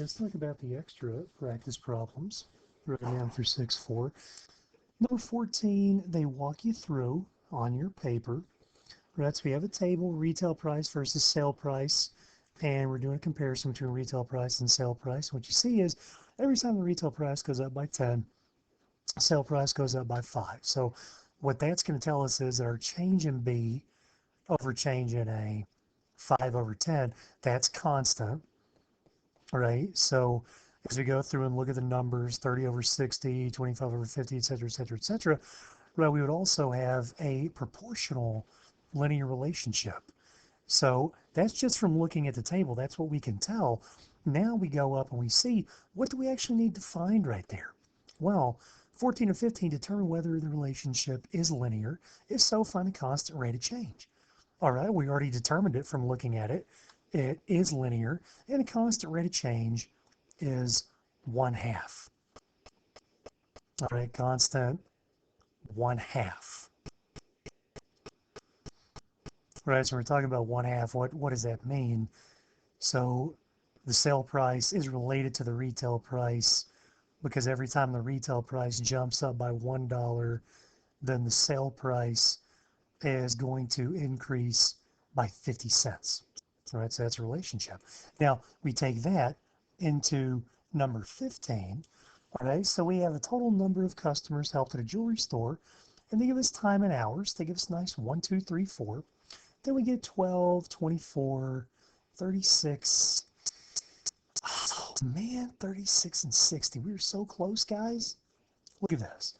Let's talk about the extra practice problems written down for 6-4. Number 14, they walk you through on your paper. Right, so we have a table, retail price versus sale price, and we're doing a comparison between retail price and sale price. What you see is every time the retail price goes up by 10, sale price goes up by 5. So what that's going to tell us is that our change in B over change in A, 5 over 10, that's constant. Right? So as we go through and look at the numbers, 30 over 60, 25 over 50, et cetera, et cetera, et cetera, right, we would also have a proportional linear relationship. So that's just from looking at the table. That's what we can tell. Now we go up and we see, what do we actually need to find right there? Well, 14 and 15 determine whether the relationship is linear. If so, find a constant rate of change. All right, we already determined it from looking at it. It is linear, and a constant rate of change is 1/2. All right, constant 1/2. Right, so we're talking about 1/2. What does that mean? So the sale price is related to the retail price because every time the retail price jumps up by $1, then the sale price is going to increase by 50 cents. All right, so that's a relationship. Now, we take that into number 15. All right, so we have a total number of customers helped at a jewelry store, and they give us time in hours. They give us nice 1, 2, 3, 4. Then we get 12, 24, 36. Oh, man, 36 and 60. We were so close, guys. Look at this.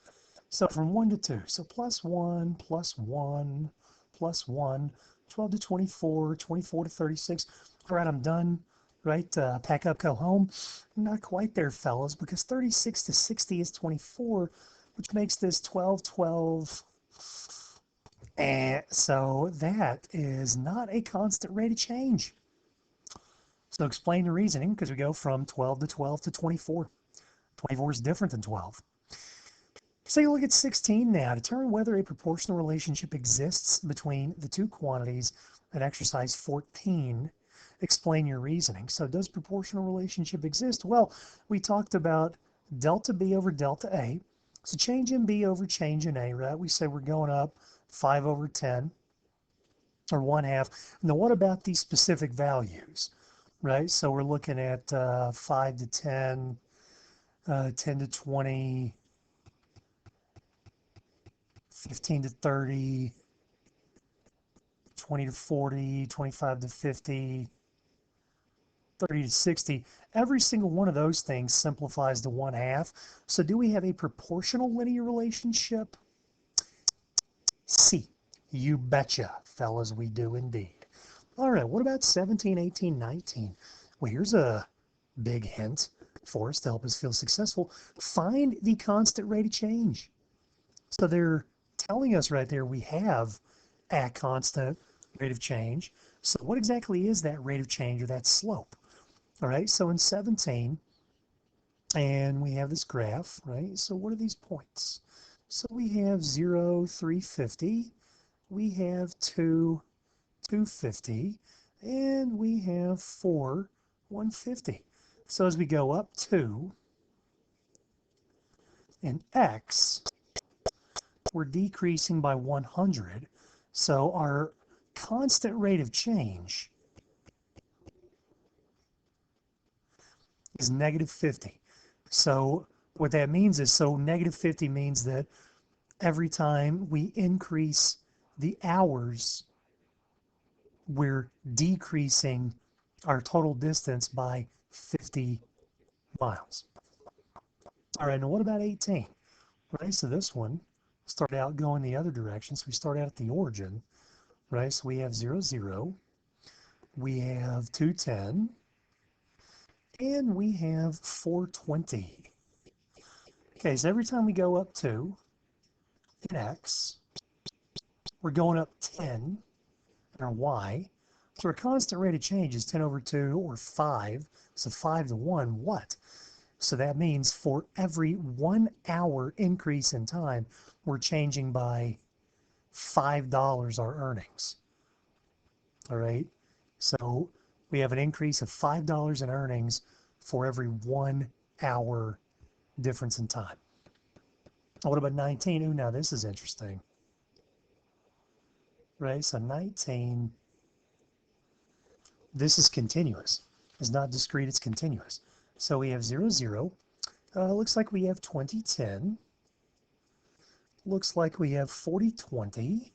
So from 1 to 2. So plus 1, plus 1, plus 1, 12 to 24, 24 to 36. All right, I'm done. Right, pack up, go home. Not quite there, fellas, because 36 to 60 is 24, which makes this 12, 12. And so that is not a constant rate of change. So explain the reasoning, because we go from 12 to 12 to 24. 24 is different than 12. So you look at 16 now. Determine whether a proportional relationship exists between the two quantities at exercise 14. Explain your reasoning. So does proportional relationship exist? Well, we talked about delta B over delta A. So change in B over change in A, right? We say we're going up 5 over 10, or 1/2. Now what about these specific values, right? So we're looking at 5 to 10, 10 to 20, 15 to 30, 20 to 40, 25 to 50, 30 to 60. Every single one of those things simplifies to 1/2. So do we have a proportional linear relationship? C. You betcha, fellas, we do indeed. All right, what about 17, 18, 19? Well, here's a big hint for us to help us feel successful. Find the constant rate of change. So they're telling us right there we have a constant rate of change. So what exactly is that rate of change or that slope? All right, so in 17, and we have this graph, right? So what are these points? So we have 0, 350, we have 2, 250, and we have 4, 150. So as we go up 2 in X, we're decreasing by 100. So our constant rate of change is -50. So what that means is, so -50 means that every time we increase the hours, we're decreasing our total distance by 50 miles. All right, now what about 18? Right, so this one started out going the other direction. So we start out at the origin, right? So we have 0, 0, we have 210, and we have 420. Okay, so every time we go up 2 in X, we're going up 10 in our Y. So our constant rate of change is 10 over 2 or 5. So 5 to 1, what? So that means for every 1 hour increase in time, we're changing by $5 our earnings. All right. So we have an increase of $5 in earnings for every 1 hour difference in time. What about 19? Ooh, now this is interesting, right? So 19, this is continuous. It's not discrete, it's continuous. So we have 0, 0. Looks like we have 2010. Looks like we have 4020.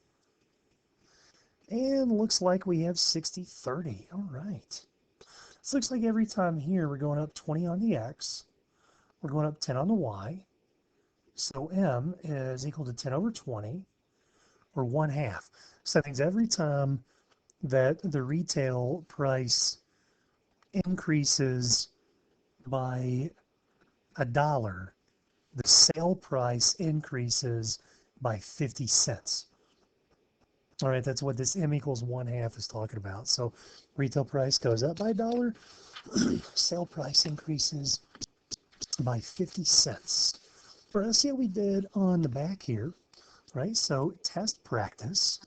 And looks like we have 6030. All right. This looks like every time here we're going up 20 on the x, we're going up 10 on the y. So m is equal to 10 over 20, or 1/2. So that means every time that the retail price increases by $1, the sale price increases by 50 cents. All right, that's what this m equals 1/2 is talking about. So retail price goes up by $1, sale price increases by 50 cents. All right, let's see how we did on the back here. Right, so test practice.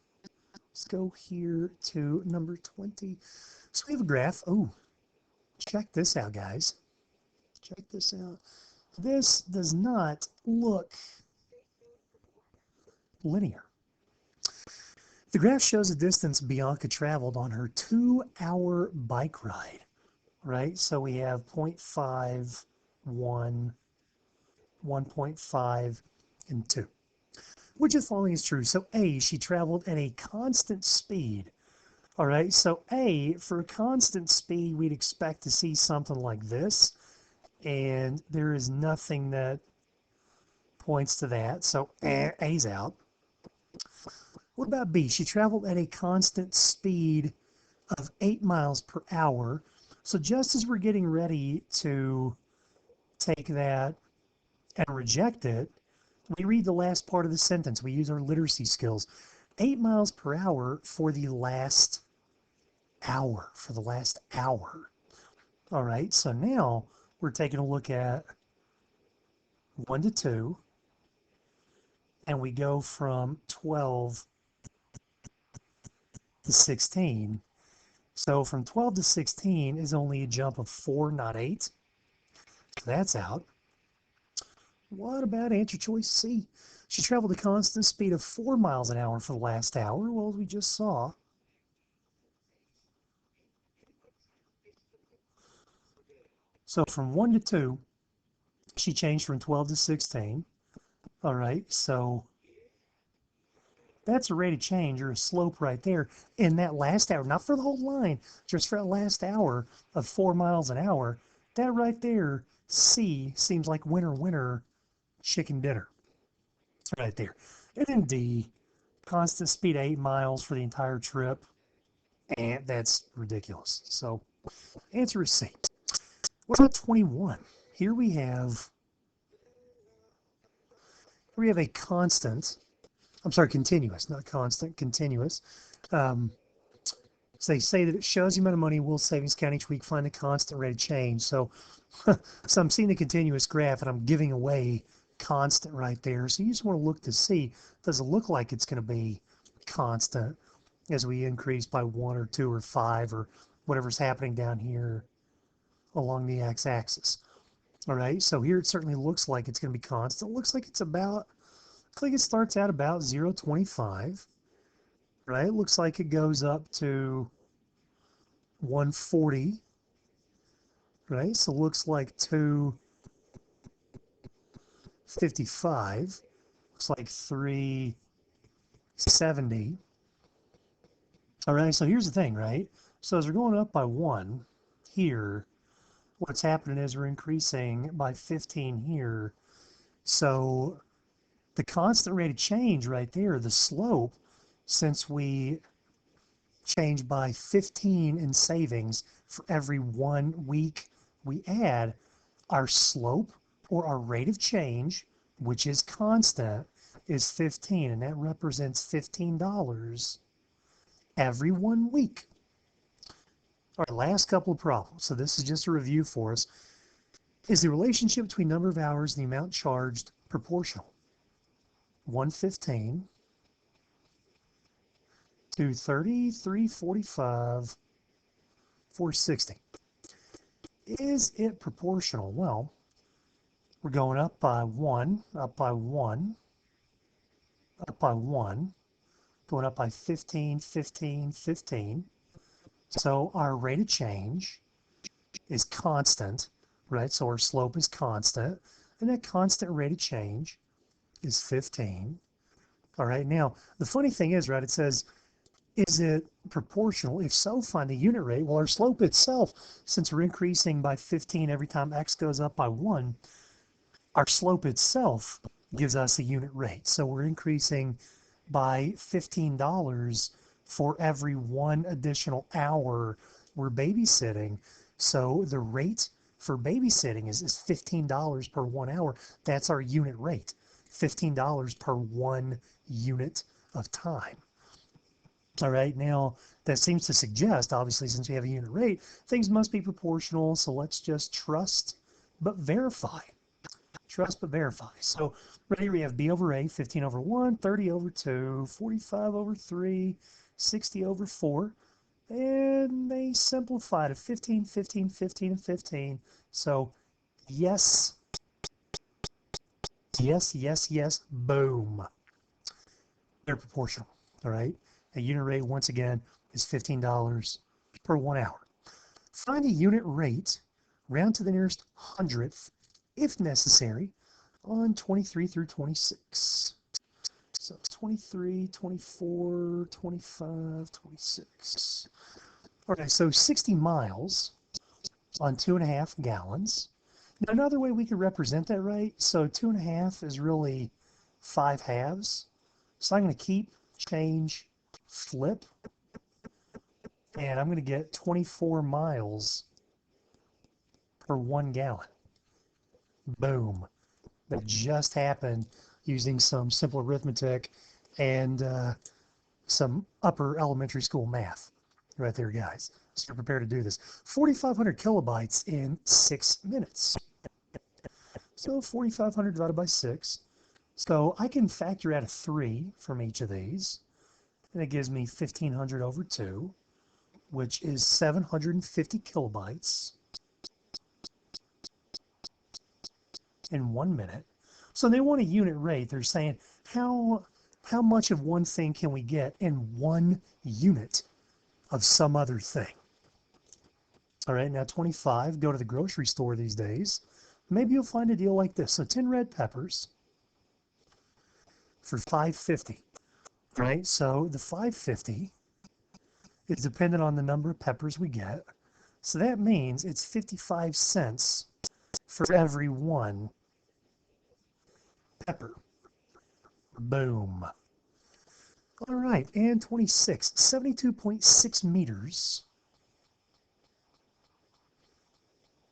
Let's go here to number 20. So we have a graph. Oh, check this out, guys. Check this out. This does not look linear. The graph shows the distance Bianca traveled on her 2-hour bike ride, right? So we have 0.5, 1, 1.5, and 2. Which of the following is true? So A, she traveled at a constant speed. All right, so A, for a constant speed, we'd expect to see something like this. And there is nothing that points to that. So A's out. What about B? She traveled at a constant speed of 8 miles per hour. So just as we're getting ready to take that and reject it, we read the last part of the sentence. We use our literacy skills. 8 miles per hour for the last hour, All right, so now we're taking a look at 1 to 2, and we go from 12 to 16. So from 12 to 16 is only a jump of 4, not 8. So that's out. What about answer choice C? She traveled a constant speed of 4 miles an hour for the last hour. Well, as we just saw, so from 1 to 2, she changed from 12 to 16. All right, so that's a rate of change or a slope right there in that last hour, not for the whole line, just for that last hour of 4 miles an hour. That right there, C, seems like winner, winner, chicken dinner. Right there. And then D, constant speed 8 miles for the entire trip. And that's ridiculous. So answer is C. What about 21? Here we have a constant, I'm sorry, continuous, not constant, continuous. So they say that it shows the amount of money Will savings account each week, find the constant rate of change. So, so I'm seeing the continuous graph and I'm giving away constant right there. So you just want to look to see, does it look like it's going to be constant as we increase by 1 or 2 or 5 or whatever's happening down here along the x-axis. All right, so here it certainly looks like it's going to be constant. It looks like it's about, looks like it starts out about 0.25, right? It looks like it goes up to 140, right? So it looks like 255, looks like 370. All right, so here's the thing, right? So as we're going up by 1 here, what's happening is we're increasing by 15 here. So the constant rate of change right there, the slope, since we change by 15 in savings for every 1 week we add, our slope or our rate of change, which is constant, is 15, and that represents $15 every 1 week. All right, last couple of problems. So this is just a review for us. Is the relationship between number of hours and the amount charged proportional? 115 to 3345, 460. Is it proportional? Well, we're going up by 1, up by 1, up by 1, going up by 15, 15, 15. So our rate of change is constant, right? So our slope is constant, and that constant rate of change is 15. All right, now the funny thing is, right, it says, is it proportional? If so, find the unit rate. Well, our slope itself, since we're increasing by 15 every time x goes up by 1, our slope itself gives us a unit rate. So we're increasing by $15 for every 1 additional hour we're babysitting. So the rate for babysitting is $15 per 1 hour. That's our unit rate, $15 per 1 unit of time. All right, now that seems to suggest, obviously, since we have a unit rate, things must be proportional. So let's just trust but verify. Trust but verify. So right here we have b over a, 15 over 1, 30 over 2, 45 over 3, 60 over 4. And they simplify to 15, 15, 15, and 15. So yes, yes, yes, yes, boom. They're proportional, all right? A unit rate, once again, is $15 per 1 hour. Find a unit rate, round to the nearest hundredth, if necessary, on 23 through 26. So 23, 24, 25, 26. All right, so 60 miles on 2.5 gallons. Now, another way we could represent that, right? So 2.5 is really 5 halves. So I'm going to keep, change, flip, and I'm going to get 24 miles per 1 gallon. Boom. That just happened using some simple arithmetic and some upper elementary school math right there, guys. So you're prepared to do this. 4,500 kilobytes in 6 minutes. So 4,500 divided by 6. So I can factor out a 3 from each of these. And it gives me 1,500 over 2, which is 750 kilobytes in 1 minute. So they want a unit rate. They're saying how much of one thing can we get in 1 unit of some other thing? All right, now 25, go to the grocery store these days. Maybe you'll find a deal like this. So 10 red peppers for $5.50, right? So the $5.50 is dependent on the number of peppers we get. So that means it's 55 cents for every 1 pepper. Boom. All right, and 26, 72.6 meters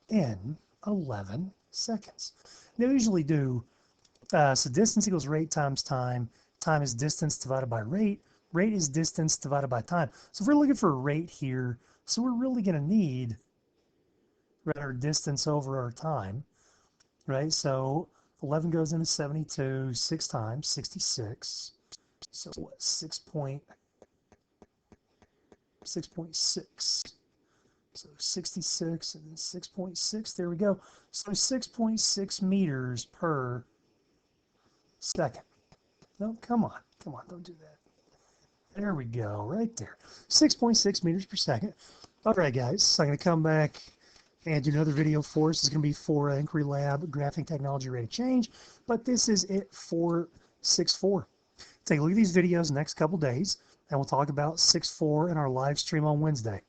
in 11 seconds. Now, we usually do, so distance equals rate times time. Time is distance divided by rate. Rate is distance divided by time. So if we're looking for a rate here, so we're really going to need our distance over our time, right? So 11 goes into 72, 6 times, 66. So what, 6.6. So 66 and then 6.6, there we go. So 6.6 meters per second. No, come on, don't do that. There we go, right there. 6.6 meters per second. All right, guys, so I'm going to come back and do another video for us. It's going to be for Inquiry Lab Graphing Technology Rate of Change, but this is it for 6.4. Take a look at these videos next couple days, and we'll talk about 6.4 in our live stream on Wednesday.